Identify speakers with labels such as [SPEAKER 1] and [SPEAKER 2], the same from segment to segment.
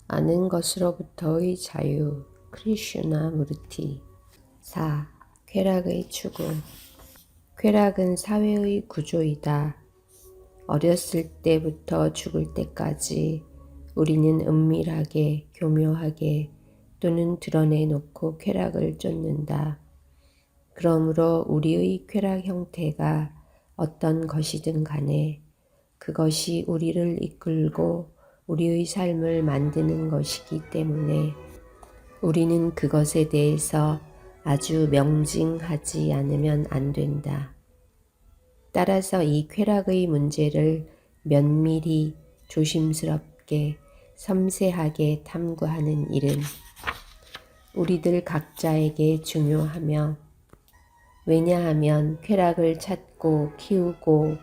[SPEAKER 1] 아는 것으로부터의 자유. 크리슈나 무르티. 4. 쾌락의 추구. 쾌락은 사회의 구조이다. 어렸을 때부터 죽을 때까지 우리는 은밀하게, 교묘하게 또는 드러내놓고 쾌락을 쫓는다. 그러므로 우리의 쾌락 형태가 어떤 것이든 간에 그것이 우리를 이끌고 우리의 삶을 만드는 것이기 때문에 우리는 그것에 대해서 아주 명징하지 않으면 안 된다. 따라서 이 쾌락의 문제를 면밀히 조심스럽게 섬세하게 탐구하는 일은 우리들 각자에게 중요하며, 왜냐하면 쾌락을 찾고 키우고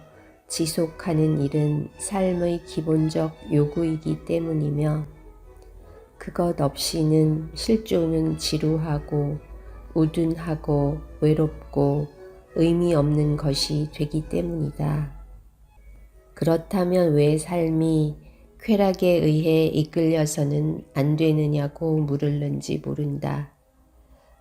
[SPEAKER 1] 지속하는 일은 삶의 기본적 요구이기 때문이며, 그것 없이는 실존은 지루하고 우둔하고 외롭고 의미 없는 것이 되기 때문이다. 그렇다면 왜 삶이 쾌락에 의해 이끌려서는 안 되느냐고 물을는지 모른다.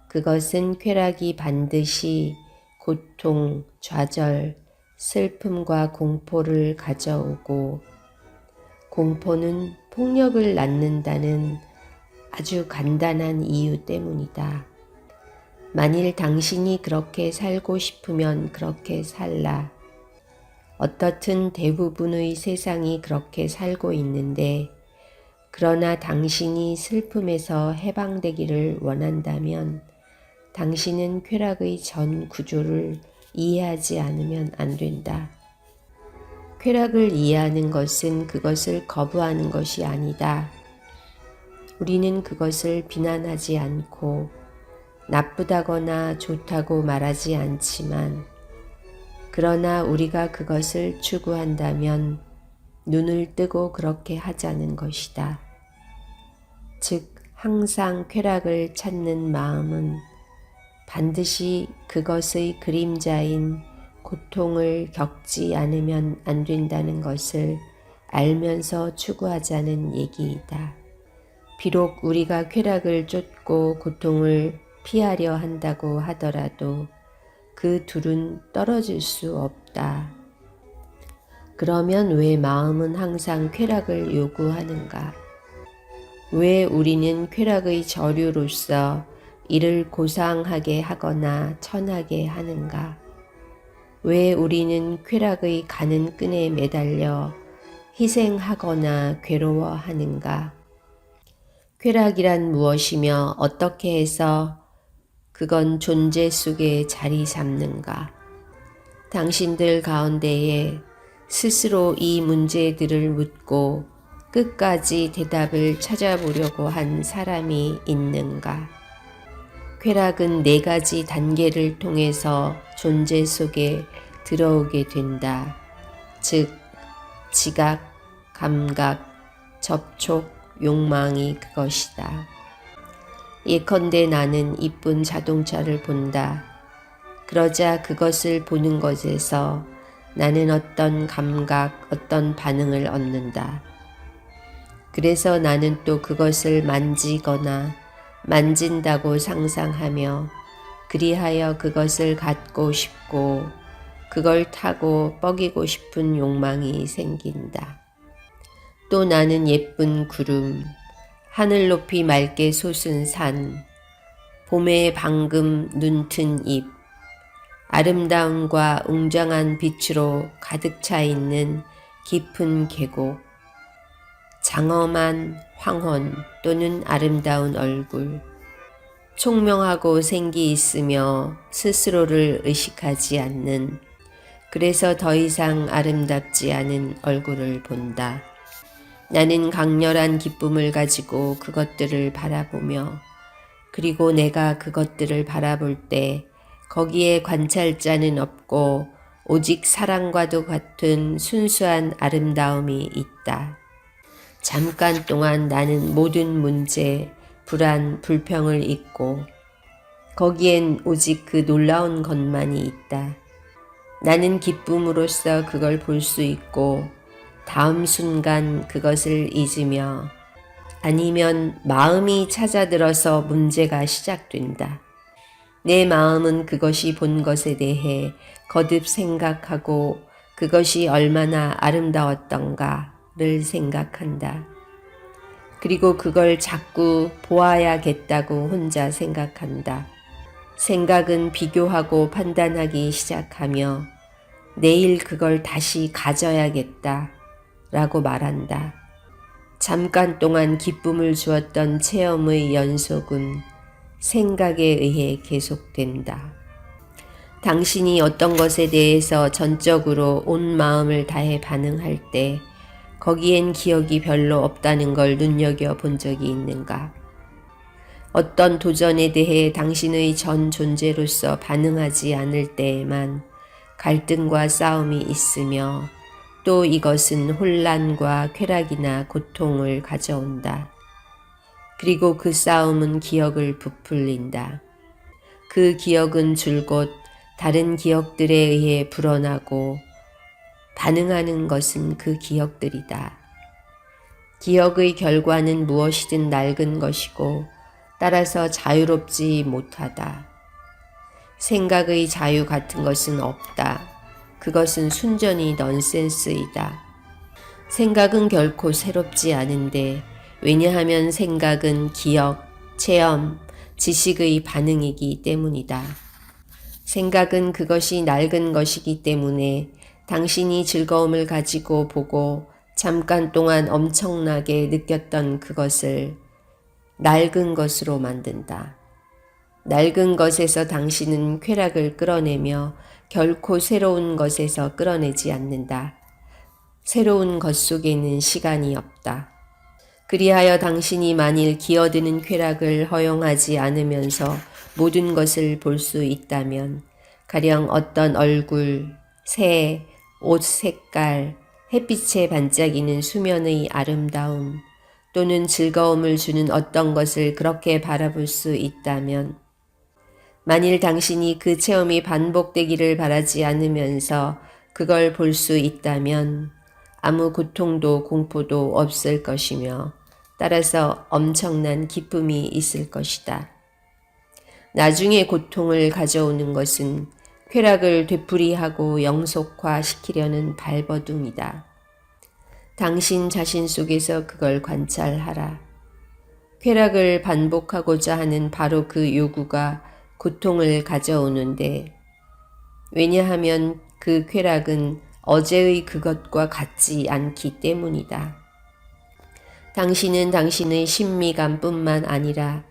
[SPEAKER 1] 그것은 쾌락이 반드시 고통, 좌절, 슬픔과 공포를 가져오고, 공포는 폭력을 낳는다는 아주 간단한 이유 때문이다. 만일 당신이 그렇게 살고 싶으면 그렇게 살라. 어떻든 대부분의 세상이 그렇게 살고 있는데, 그러나 당신이 슬픔에서 해방되기를 원한다면 당신은 쾌락의 전 구조를 이해하지 않으면 안 된다. 쾌락을 이해하는 것은 그것을 거부하는 것이 아니다. 우리는 그것을 비난하지 않고 나쁘다거나 좋다고 말하지 않지만, 그러나 우리가 그것을 추구한다면 눈을 뜨고 그렇게 하자는 것이다. 즉, 항상 쾌락을 찾는 마음은 반드시 그것의 그림자인 고통을 겪지 않으면 안 된다는 것을 알면서 추구하자는 얘기이다. 비록 우리가 쾌락을 쫓고 고통을 피하려 한다고 하더라도 그 둘은 떨어질 수 없다. 그러면 왜 마음은 항상 쾌락을 요구하는가? 왜 우리는 쾌락의 저류로서 이를 고상하게 하거나 천하게 하는가? 왜 우리는 쾌락의 가는 끈에 매달려 희생하거나 괴로워하는가? 쾌락이란 무엇이며 어떻게 해서 그건 존재 속에 자리 잡는가? 당신들 가운데에 스스로 이 문제들을 묻고 끝까지 대답을 찾아보려고 한 사람이 있는가? 쾌락은 4가지 단계를 통해서 존재 속에 들어오게 된다. 즉, 지각, 감각, 접촉, 욕망이 그것이다. 예컨대 나는 이쁜 자동차를 본다. 그러자 그것을 보는 것에서 나는 어떤 감각, 어떤 반응을 얻는다. 그래서 나는 또 그것을 만지거나 만진다고 상상하며, 그리하여 그것을 갖고 싶고 그걸 타고 뻐기고 싶은 욕망이 생긴다. 또 나는 예쁜 구름, 하늘 높이 맑게 솟은 산, 봄에 방금 눈튼 잎, 아름다움과 웅장한 빛으로 가득 차 있는 깊은 계곡, 장엄한 황혼 또는 아름다운 얼굴, 총명하고 생기 있으며 스스로를 의식하지 않는, 그래서 더 이상 아름답지 않은 얼굴을 본다. 나는 강렬한 기쁨을 가지고 그것들을 바라보며, 그리고 내가 그것들을 바라볼 때 거기에 관찰자는 없고 오직 사랑과도 같은 순수한 아름다움이 있다. 잠깐 동안 나는 모든 문제, 불안, 불평을 잊고 거기엔 오직 그 놀라운 것만이 있다. 나는 기쁨으로써 그걸 볼 수 있고 다음 순간 그것을 잊으며 아니면 마음이 찾아들어서 문제가 시작된다. 내 마음은 그것이 본 것에 대해 거듭 생각하고 그것이 얼마나 아름다웠던가를 생각한다. 그리고 그걸 자꾸 보아야겠다고 혼자 생각한다. 생각은 비교하고 판단하기 시작하며 내일 그걸 다시 가져야겠다 라고 말한다. 잠깐 동안 기쁨을 주었던 체험의 연속은 생각에 의해 계속된다. 당신이 어떤 것에 대해서 전적으로 온 마음을 다해 반응할 때 거기엔 기억이 별로 없다는 걸 눈여겨 본 적이 있는가? 어떤 도전에 대해 당신의 전 존재로서 반응하지 않을 때에만 갈등과 싸움이 있으며 또 이것은 혼란과 쾌락이나 고통을 가져온다. 그리고 그 싸움은 기억을 부풀린다. 그 기억은 줄곧 다른 기억들에 의해 불어나고 반응하는 것은 그 기억들이다. 기억의 결과는 무엇이든 낡은 것이고 따라서 자유롭지 못하다. 생각의 자유 같은 것은 없다. 그것은 순전히 넌센스이다. 생각은 결코 새롭지 않은데 왜냐하면 생각은 기억, 체험, 지식의 반응이기 때문이다. 생각은 그것이 낡은 것이기 때문에 당신이 즐거움을 가지고 보고 잠깐 동안 엄청나게 느꼈던 그것을 낡은 것으로 만든다. 낡은 것에서 당신은 쾌락을 끌어내며 결코 새로운 것에서 끌어내지 않는다. 새로운 것 속에는 시간이 없다. 그리하여 당신이 만일 기어드는 쾌락을 허용하지 않으면서 모든 것을 볼 수 있다면 가령 어떤 얼굴, 새, 옷 색깔, 햇빛에 반짝이는 수면의 아름다움 또는 즐거움을 주는 어떤 것을 그렇게 바라볼 수 있다면 만일 당신이 그 체험이 반복되기를 바라지 않으면서 그걸 볼 수 있다면 아무 고통도 공포도 없을 것이며 따라서 엄청난 기쁨이 있을 것이다. 나중에 고통을 가져오는 것은 쾌락을 되풀이하고 영속화시키려는 발버둥이다. 당신 자신 속에서 그걸 관찰하라. 쾌락을 반복하고자 하는 바로 그 요구가 고통을 가져오는데 왜냐하면 그 쾌락은 어제의 그것과 같지 않기 때문이다. 당신은 당신의 신미감뿐만 아니라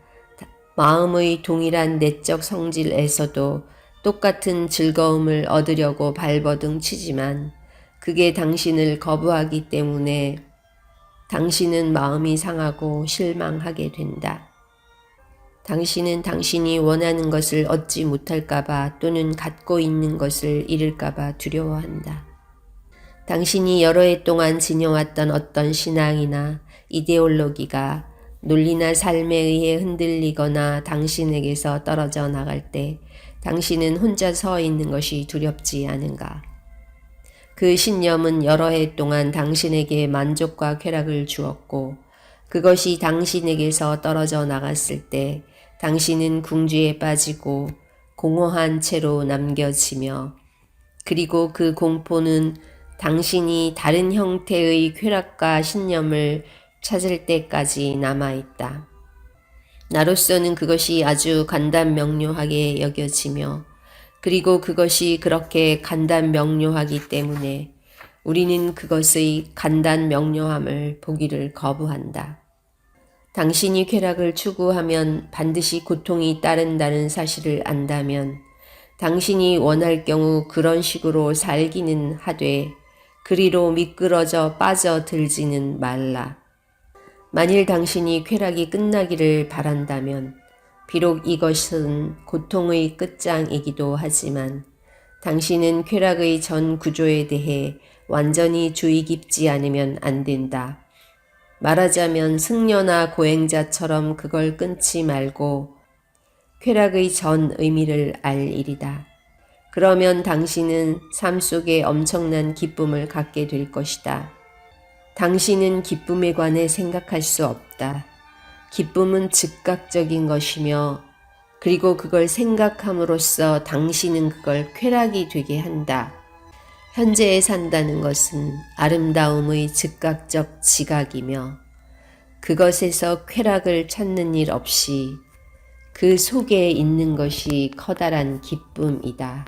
[SPEAKER 1] 마음의 동일한 내적 성질에서도 똑같은 즐거움을 얻으려고 발버둥 치지만 그게 당신을 거부하기 때문에 당신은 마음이 상하고 실망하게 된다. 당신은 당신이 원하는 것을 얻지 못할까봐 또는 갖고 있는 것을 잃을까봐 두려워한다. 당신이 여러 해 동안 지녀왔던 어떤 신앙이나 이데올로기가 논리나 삶에 의해 흔들리거나 당신에게서 떨어져 나갈 때 당신은 혼자 서 있는 것이 두렵지 않은가? 그 신념은 여러 해 동안 당신에게 만족과 쾌락을 주었고 그것이 당신에게서 떨어져 나갔을 때 당신은 궁지에 빠지고 공허한 채로 남겨지며 그리고 그 공포는 당신이 다른 형태의 쾌락과 신념을 찾을 때까지 남아있다. 나로서는 그것이 아주 간단명료하게 여겨지며 그리고 그것이 그렇게 간단명료하기 때문에 우리는 그것의 간단명료함을 보기를 거부한다. 당신이 쾌락을 추구하면 반드시 고통이 따른다는 사실을 안다면 당신이 원할 경우 그런 식으로 살기는 하되 그리로 미끄러져 빠져들지는 말라. 만일 당신이 쾌락이 끝나기를 바란다면 비록 이것은 고통의 끝장이기도 하지만 당신은 쾌락의 전 구조에 대해 완전히 주의 깊지 않으면 안 된다. 말하자면 승려나 고행자처럼 그걸 끊지 말고 쾌락의 전 의미를 알 일이다. 그러면 당신은 삶 속에 엄청난 기쁨을 갖게 될 것이다. 당신은 기쁨에 관해 생각할 수 없다. 기쁨은 즉각적인 것이며 그리고 그걸 생각함으로써 당신은 그걸 쾌락이 되게 한다. 현재에 산다는 것은 아름다움의 즉각적 지각이며 그것에서 쾌락을 찾는 일 없이 그 속에 있는 것이 커다란 기쁨이다.